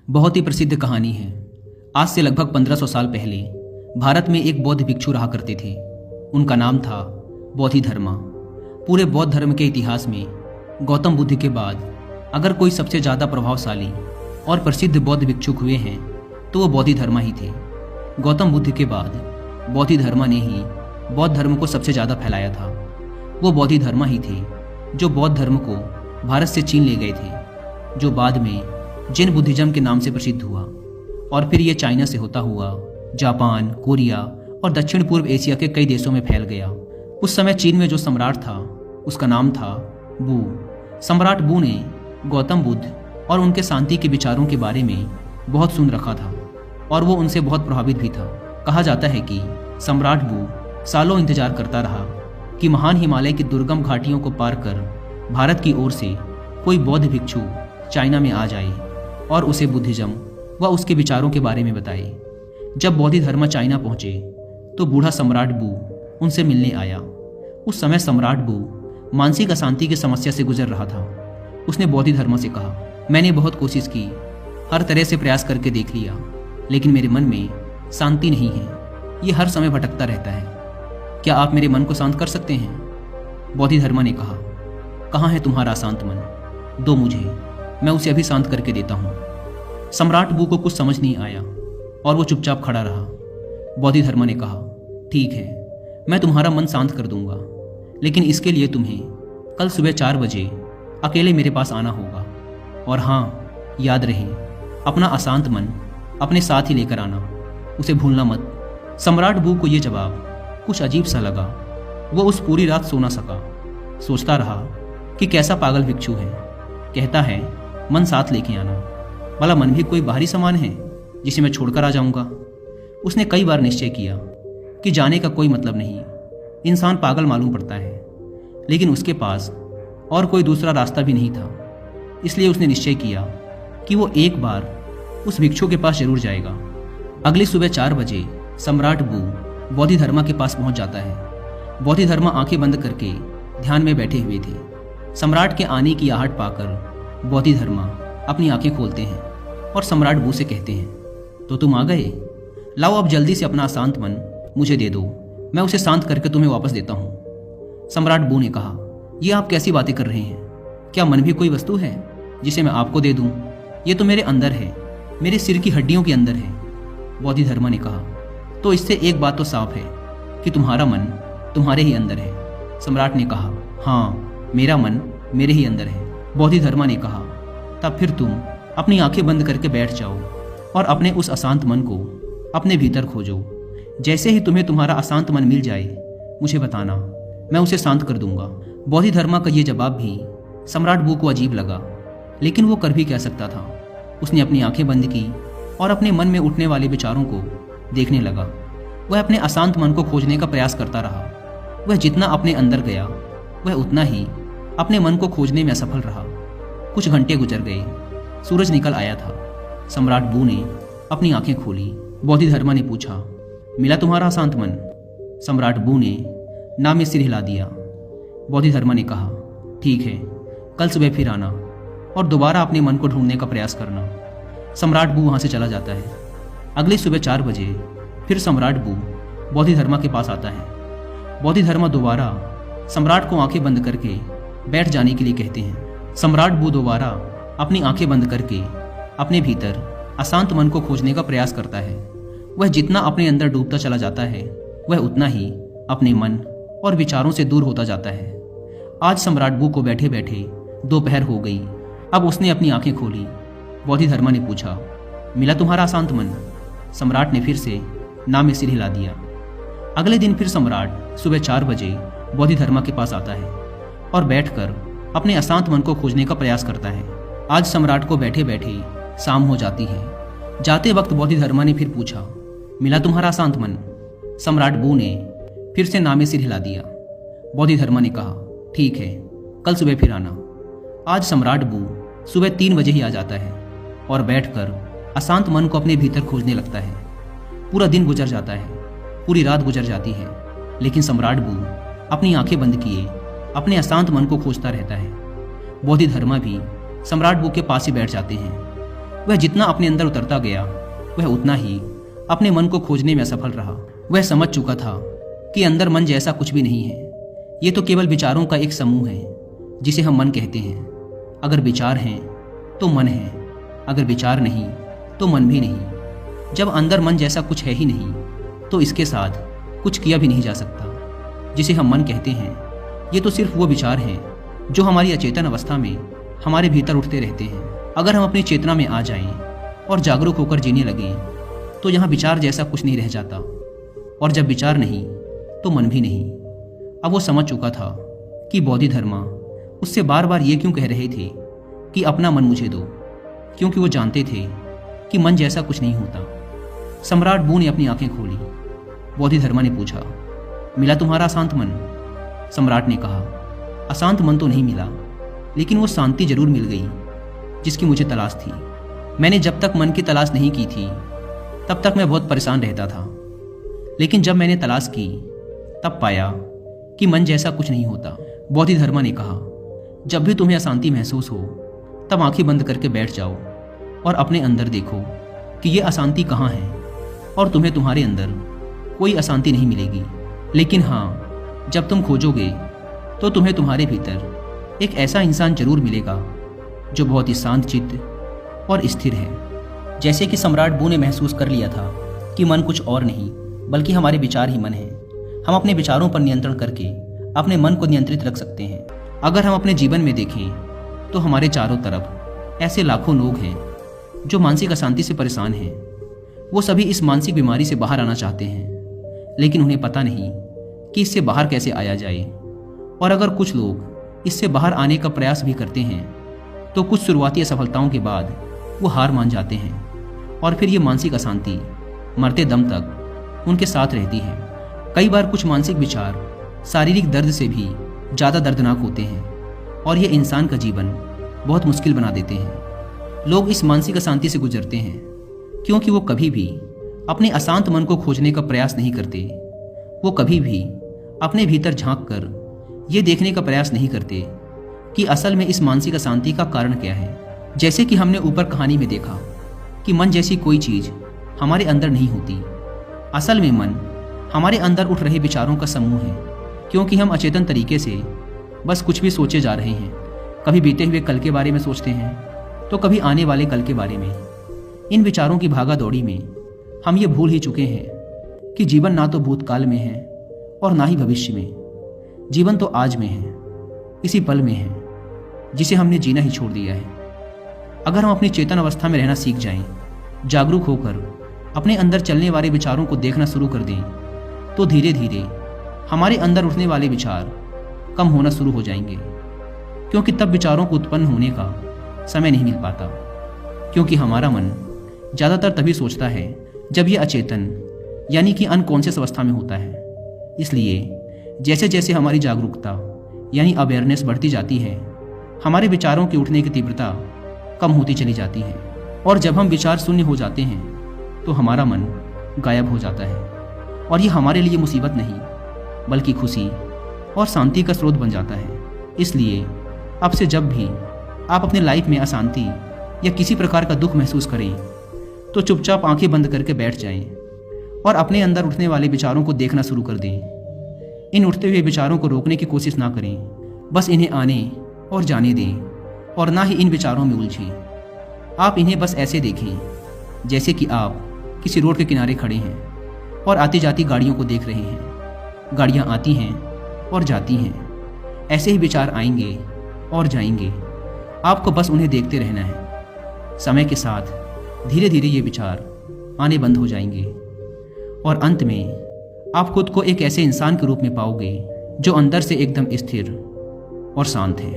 बहुत ही प्रसिद्ध कहानी है। आज से लगभग 1500 साल पहले भारत में एक बौद्ध भिक्षु रहा करते थे। उनका नाम था बोधिधर्मा। पूरे बौद्ध धर्म के इतिहास में गौतम बुद्ध के बाद अगर कोई सबसे ज़्यादा प्रभावशाली और प्रसिद्ध बौद्ध भिक्षुक हुए हैं तो वो बोधिधर्मा ही थे। गौतम बुद्ध के बाद बोधिधर्मा ने ही बौद्ध धर्म को सबसे ज़्यादा फैलाया था। वो बोधिधर्मा ही थे जो बौद्ध धर्म को भारत से चीन ले गए थे, जो बाद में जैन बुद्धिज्म के नाम से प्रसिद्ध हुआ और फिर ये चाइना से होता हुआ जापान, कोरिया और दक्षिण पूर्व एशिया के कई देशों में फैल गया। उस समय चीन में जो सम्राट था उसका नाम था बू। सम्राट बू ने गौतम बुद्ध और उनके शांति के विचारों के बारे में बहुत सुन रखा था और वो उनसे बहुत प्रभावित भी था। कहा जाता है कि सम्राट बू सालों इंतजार करता रहा कि महान हिमालय की दुर्गम घाटियों को पार कर भारत की ओर से कोई बौद्ध भिक्षु चाइना में आ जाए और उसे बुद्धिज्म व उसके विचारों के बारे में बताए। जब बोधिधर्मा चाइना पहुंचे तो बूढ़ा सम्राट बू उनसे मिलने आया। उस समय सम्राट बू मानसिक अशांति की समस्या से गुजर रहा था। उसने बोधिधर्मा से कहा, मैंने बहुत कोशिश की, हर तरह से प्रयास करके देख लिया, लेकिन मेरे मन में शांति नहीं है। ये हर समय भटकता रहता है। क्या आप मेरे मन को शांत कर सकते हैं? बोधिधर्मा ने कहा, कहाँ है तुम्हारा अशांत मन? दो मुझे, मैं उसे अभी शांत करके देता हूँ। सम्राट बू को कुछ समझ नहीं आया और वो चुपचाप खड़ा रहा। बोधिधर्मा ने कहा, ठीक है, मैं तुम्हारा मन शांत कर दूंगा, लेकिन इसके लिए तुम्हें कल सुबह 4 बजे अकेले मेरे पास आना होगा। और हाँ, याद रहे, अपना अशांत मन अपने साथ ही लेकर आना, उसे भूलना मत। सम्राट बू को यह जवाब कुछ अजीब सा लगा। वो उस पूरी रात सो ना सका। सोचता रहा कि कैसा पागल भिक्षु है, कहता है मन साथ लेके आना। भला मन भी कोई बाहरी सामान है जिसे मैं छोड़कर आ जाऊंगा? उसने कई बार निश्चय किया कि जाने का कोई मतलब नहीं, इंसान पागल मालूम पड़ता है, लेकिन उसके पास और कोई दूसरा रास्ता भी नहीं था। इसलिए उसने निश्चय किया कि वो एक बार उस भिक्षु के पास जरूर जाएगा। अगली सुबह 4 बजे सम्राट बू बोधिधर्मा के पास पहुंच जाता है। बोधिधर्मा आंखें बंद करके ध्यान में बैठे हुए थे। सम्राट के आने की आहट पाकर बोधिधर्मा अपनी आंखें खोलते हैं और सम्राट बू से कहते हैं, तो तुम आ गए? लाओ अब जल्दी से अपना अशांत मन मुझे दे दो, मैं उसे शांत करके तुम्हें वापस देता हूँ। सम्राट बू ने कहा, ये आप कैसी बातें कर रहे हैं? क्या मन भी कोई वस्तु है जिसे मैं आपको दे दूँ? ये तो मेरे अंदर है, मेरे सिर की हड्डियों के अंदर है। बोधिधर्मा ने कहा, तो इससे एक बात तो साफ है कि तुम्हारा मन तुम्हारे ही अंदर है। सम्राट ने कहा, हाँ, मेरा मन मेरे ही अंदर है। बोधिधर्मा ने कहा, तब फिर तुम अपनी आंखें बंद करके बैठ जाओ और अपने उस अशांत मन को अपने भीतर खोजो। जैसे ही तुम्हें तुम्हारा अशांत मन मिल जाए मुझे बताना, मैं उसे शांत कर दूंगा। बोधिधर्मा का ये जवाब भी सम्राट बू को अजीब लगा, लेकिन वो कर भी कह सकता था। उसने अपनी आंखें बंद की और अपने मन में उठने वाले विचारों को देखने लगा। वह अपने अशांत मन को खोजने का प्रयास करता रहा। वह जितना अपने अंदर गया वह उतना ही अपने मन को खोजने में असफल रहा। कुछ घंटे गुजर गए, सूरज निकल आया था। सम्राट बू ने अपनी आंखें खोली। बोधिधर्मा ने पूछा, मिला तुम्हारा अशांत मन? सम्राट बू ने ना में सिर हिला दिया। बोधिधर्मा ने कहा, ठीक है, कल सुबह फिर आना और दोबारा अपने मन को ढूंढने का प्रयास करना। सम्राट बू वहां से चला जाता है। अगली सुबह 4 बजे फिर सम्राट बू बोधिधर्मा के पास आता है। बोधिधर्मा दोबारा सम्राट को आंखें बंद करके बैठ जाने के लिए कहते हैं। सम्राट बू दोबारा अपनी आंखें बंद करके अपने भीतर अशांत मन को खोजने का प्रयास करता है। वह जितना अपने अंदर डूबता चला जाता है वह उतना ही अपने मन और विचारों से दूर होता जाता है। आज सम्राट बू को बैठे बैठे दोपहर हो गई। अब उसने अपनी आंखें खोली। बोधिधर्मा ने पूछा, मिला तुम्हारा अशांत मन? सम्राट ने फिर से ना में सिर हिला दिया। अगले दिन फिर सम्राट सुबह 4 बजे बोधिधर्मा के पास आता है और बैठकर अपने अशांत मन को खोजने का प्रयास करता है। आज सम्राट को बैठे बैठे शाम हो जाती है। जाते वक्त बोधिधर्मा ने फिर पूछा, मिला तुम्हारा अशांत मन? सम्राट बू ने फिर से ना में सिर हिला दिया। बोधिधर्मा ने कहा, ठीक है, कल सुबह फिर आना। आज सम्राट बू सुबह 3 बजे ही आ जाता है और बैठकर अशांत मन को अपने भीतर खोजने लगता है। पूरा दिन गुजर जाता है, पूरी रात गुजर जाती है, लेकिन सम्राट बू अपनी आंखें बंद किए अपने अशांत मन को खोजता रहता है। बोधिधर्मा भी सम्राट बू के पास ही बैठ जाते हैं। वह जितना अपने अंदर उतरता गया वह उतना ही अपने मन को खोजने में असफल रहा। वह समझ चुका था कि अंदर मन जैसा कुछ भी नहीं है। ये तो केवल विचारों का एक समूह है जिसे हम मन कहते हैं। अगर विचार हैं तो मन है, अगर विचार नहीं तो मन भी नहीं। जब अंदर मन जैसा कुछ है ही नहीं तो इसके साथ कुछ किया भी नहीं जा सकता। जिसे हम मन कहते हैं ये तो सिर्फ वो विचार हैं जो हमारी अचेतन अवस्था में हमारे भीतर उठते रहते हैं। अगर हम अपनी चेतना में आ जाएं और जागरूक होकर जीने लगें तो यहाँ विचार जैसा कुछ नहीं रह जाता, और जब विचार नहीं तो मन भी नहीं। अब वो समझ चुका था कि बोधिधर्मा उससे बार बार ये क्यों कह रहे थे कि अपना मन मुझे दो, क्योंकि वो जानते थे कि मन जैसा कुछ नहीं होता। सम्राट बू ने अपनी आंखें खोली। बोधिधर्मा ने पूछा, मिला तुम्हारा अशांत मन? सम्राट ने कहा, अशांत मन तो नहीं मिला, लेकिन वो शांति जरूर मिल गई जिसकी मुझे तलाश थी। मैंने जब तक मन की तलाश नहीं की थी तब तक मैं बहुत परेशान रहता था, लेकिन जब मैंने तलाश की तब पाया कि मन जैसा कुछ नहीं होता। बोधिधर्मा ने कहा, जब भी तुम्हें अशांति महसूस हो तब आंखें बंद करके बैठ जाओ और अपने अंदर देखो कि ये अशांति कहाँ है, और तुम्हें तुम्हारे अंदर कोई अशांति नहीं मिलेगी। लेकिन हाँ, जब तुम खोजोगे तो तुम्हें तुम्हारे भीतर एक ऐसा इंसान जरूर मिलेगा जो बहुत ही शांत चित्त और स्थिर है। जैसे कि सम्राट बू ने महसूस कर लिया था कि मन कुछ और नहीं बल्कि हमारे विचार ही मन है। हम अपने विचारों पर नियंत्रण करके अपने मन को नियंत्रित रख सकते हैं। अगर हम अपने जीवन में देखें तो हमारे चारों तरफ ऐसे लाखों लोग हैं जो मानसिक अशांति से परेशान हैं। वो सभी इस मानसिक बीमारी से बाहर आना चाहते हैं, लेकिन उन्हें पता नहीं कि इससे बाहर कैसे आया जाए। और अगर कुछ लोग इससे बाहर आने का प्रयास भी करते हैं तो कुछ शुरुआती असफलताओं के बाद वो हार मान जाते हैं, और फिर ये मानसिक अशांति मरते दम तक उनके साथ रहती है। कई बार कुछ मानसिक विचार शारीरिक दर्द से भी ज़्यादा दर्दनाक होते हैं, और ये इंसान का जीवन बहुत मुश्किल बना देते हैं। लोग इस मानसिक अशांति से गुजरते हैं क्योंकि वो कभी भी अपने अशांत मन को खोजने का प्रयास नहीं करते। वो कभी भी अपने भीतर झांक कर ये देखने का प्रयास नहीं करते कि असल में इस मानसिक अशांति का कारण क्या है। जैसे कि हमने ऊपर कहानी में देखा कि मन जैसी कोई चीज़ हमारे अंदर नहीं होती। असल में मन हमारे अंदर उठ रहे विचारों का समूह है, क्योंकि हम अचेतन तरीके से बस कुछ भी सोचे जा रहे हैं। कभी बीते हुए कल के बारे में सोचते हैं तो कभी आने वाले कल के बारे में। इन विचारों की भागा दौड़ी में हम ये भूल ही चुके हैं कि जीवन ना तो भूतकाल में है और ना ही भविष्य में। जीवन तो आज में है, इसी पल में है जिसे हमने जीना ही छोड़ दिया है। अगर हम अपनी चेतन अवस्था में रहना सीख जाएं, जागरूक होकर अपने अंदर चलने वाले विचारों को देखना शुरू कर दें, तो धीरे धीरे हमारे अंदर उठने वाले विचार कम होना शुरू हो जाएंगे। क्योंकि तब विचारों को उत्पन्न होने का समय नहीं मिल पाता, क्योंकि हमारा मन ज़्यादातर तभी सोचता है जब ये अचेतन यानी कि अनकॉन्शियस अवस्था में होता है। इसलिए जैसे जैसे हमारी जागरूकता यानी अवेयरनेस बढ़ती जाती है, हमारे विचारों की उठने की तीव्रता कम होती चली जाती है, और जब हम विचार शून्य हो जाते हैं तो हमारा मन गायब हो जाता है। और ये हमारे लिए मुसीबत नहीं बल्कि खुशी और शांति का स्रोत बन जाता है। इसलिए अब से जब भी आप अपने लाइफ में अशांति या किसी प्रकार का दुख महसूस करें तो चुपचाप आंखें बंद करके बैठ जाएं और अपने अंदर उठने वाले विचारों को देखना शुरू कर दें। इन उठते हुए विचारों को रोकने की कोशिश ना करें, बस इन्हें आने और जाने दें, और ना ही इन विचारों में उलझें। आप इन्हें बस ऐसे देखें जैसे कि आप किसी रोड के किनारे खड़े हैं और आती जाती गाड़ियों को देख रहे हैं। गाड़ियाँ आती हैं और जाती हैं, ऐसे ही विचार आएंगे और जाएंगे। आपको बस उन्हें देखते रहना है। समय के साथ धीरे धीरे ये विचार आने बंद हो जाएंगे, और अंत में आप खुद को एक ऐसे इंसान के रूप में पाओगे जो अंदर से एकदम स्थिर और शांत है।